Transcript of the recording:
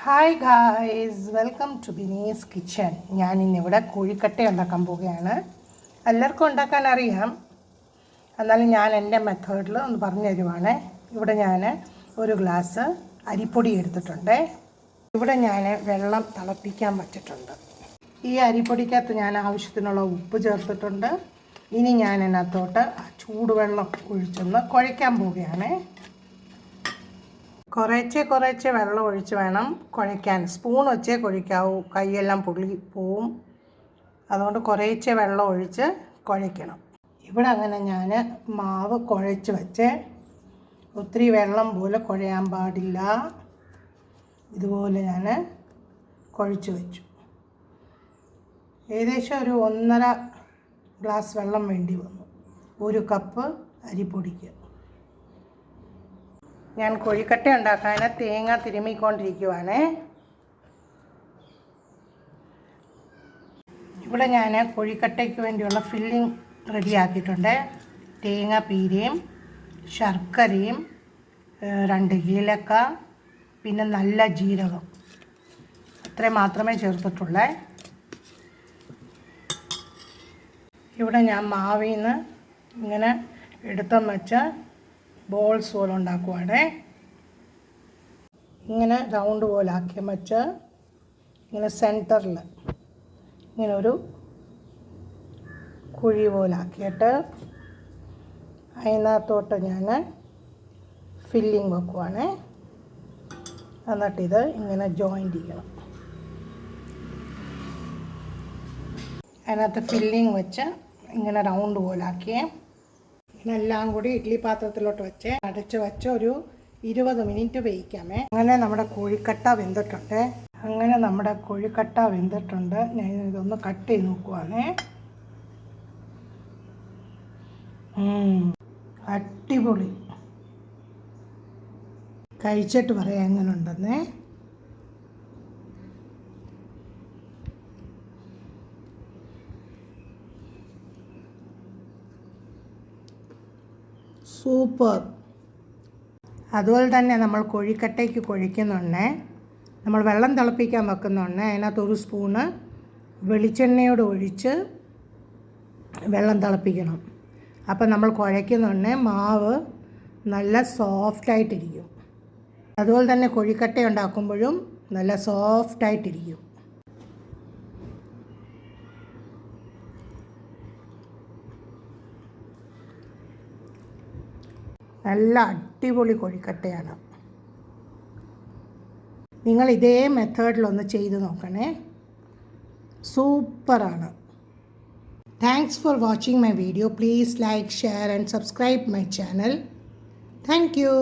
Hi guys, welcome to Bini's kitchen. ഞാൻ ഇന്നിവിടെ കോഴിക്കട്ട ഉണ്ടാക്കാൻ പോവുകയാണ്. എല്ലാവർക്കും ഉണ്ടാക്കാൻ അറിയാം, എന്നാലും ഞാൻ എൻ്റെ മെത്തേഡിൽ ഒന്ന് പറഞ്ഞു തരുവാണ്. ഇവിടെ ഞാൻ ഒരു ഗ്ലാസ് അരിപ്പൊടി എടുത്തിട്ടുണ്ട്. ഇവിടെ ഞാൻ വെള്ളം തിളപ്പിക്കാൻ വച്ചിട്ടുണ്ട്. ഈ അരിപ്പൊടിക്കകത്ത് ഞാൻ ആവശ്യത്തിനുള്ള ഉപ്പ് ചേർത്തിട്ടുണ്ട്. ഇനി ഞാൻ അതിനകത്തോട്ട് ചൂടുവെള്ളം ഒഴിച്ചൊന്ന് കുഴയ്ക്കാൻ പോവുകയാണ്. കുറേശ്ശെ വെള്ളം ഒഴിച്ച് വേണം കുഴയ്ക്കാൻ. സ്പൂൺ വെച്ചേ കുഴയ്ക്കാവൂ, കൈയെല്ലാം പൊള്ളി പോവും. അതുകൊണ്ട് കുറേശ്ശെ വെള്ളം ഒഴിച്ച് കുഴയ്ക്കണം. ഇവിടെ അങ്ങനെ ഞാൻ മാവ് കുഴച്ച് വെച്ച്, ഒത്തിരി വെള്ളം പോലെ കുഴയാൻ പാടില്ല. ഇതുപോലെ ഞാൻ കുഴച്ച് വെച്ചു. ഏകദേശം ഒരു 1.5 ഗ്ലാസ് വെള്ളം വേണ്ടി വന്നു 1 കപ്പ് അരിപ്പൊടിക്ക്. ഞാൻ കോഴിക്കട്ട ഉണ്ടാക്കാൻ തേങ്ങ തിരുമ്മിക്കൊണ്ടിരിക്കുവാണ്. ഇവിടെ ഞാൻ കോഴിക്കട്ടയ്ക്ക് വേണ്ടിയുള്ള ഫില്ലിംഗ് റെഡിയാക്കിയിട്ടുണ്ട്. തേങ്ങ പീരയും ശർക്കരയും 2 ഏലക്ക, പിന്നെ നല്ല ജീരകം, അത്രയും മാത്രമേ ചേർത്തിട്ടുള്ളൂ. ഇവിടെ ഞാൻ മാവിൽ നിന്ന് ഇങ്ങനെ എടുത്തും വെച്ച് ബോൾസ് പോലെ ഉണ്ടാക്കുവാണ്. ഇങ്ങനെ റൗണ്ട് പോലെ ആക്കി വെച്ച് ഇങ്ങനെ സെൻറ്ററിൽ ഇങ്ങനെ ഒരു കുഴി പോലെ ആക്കിയിട്ട് അതിനകത്തോട്ട് ഞാൻ ഫില്ലിങ് വെക്കുവാണ്. എന്നിട്ടിത് ഇങ്ങനെ ജോയിൻ്റ് ചെയ്യണം. അതിനകത്ത് ഫില്ലിങ് വെച്ച് ഇങ്ങനെ റൗണ്ട് പോലെ ആക്കിയേ ഇതെല്ലാം കൂടി ഇഡ്ഡലി പാത്രത്തിലോട്ട് വെച്ച് അടച്ച് വെച്ച് ഒരു 20 മിനിറ്റ് വേവിക്കാമേ. അങ്ങനെ നമ്മുടെ കോഴിക്കട്ട വെന്തിട്ടുണ്ട്. ഞാൻ ഇതൊന്ന് കട്ട് ചെയ്ത് നോക്കുവാണേ. അടിപൊളി. കഴിച്ചിട്ട് പറയാം എങ്ങനെ ഉണ്ടെന്നേ. സൂപ്പർ. അതുപോലെ തന്നെ നമ്മൾ കോഴിക്കട്ടയ്ക്ക് കുഴയ്ക്കുന്നുണ്ട്. നമ്മൾ വെള്ളം തിളപ്പിക്കാൻ വെക്കുന്നുണ്ട്. അതിനകത്ത് 1 സ്പൂണ് വെളിച്ചെണ്ണയോട് ഒഴിച്ച് വെള്ളം തിളപ്പിക്കണം. അപ്പം നമ്മൾ കുഴയ്ക്കുന്നുണ്ട്, മാവ് നല്ല സോഫ്റ്റായിട്ടിരിക്കും. അതുപോലെ തന്നെ കോഴിക്കട്ട ഉണ്ടാക്കുമ്പോഴും നല്ല സോഫ്റ്റായിട്ടിരിക്കും. നല്ല അടിപൊളി കോഴിക്കട്ടയാണ്. നിങ്ങൾ ഇതേ മെത്തേഡിലൊന്ന് ചെയ്ത് നോക്കണേ, സൂപ്പറാണ്. Thanks for watching my video. Please like, share and subscribe my channel. Thank you.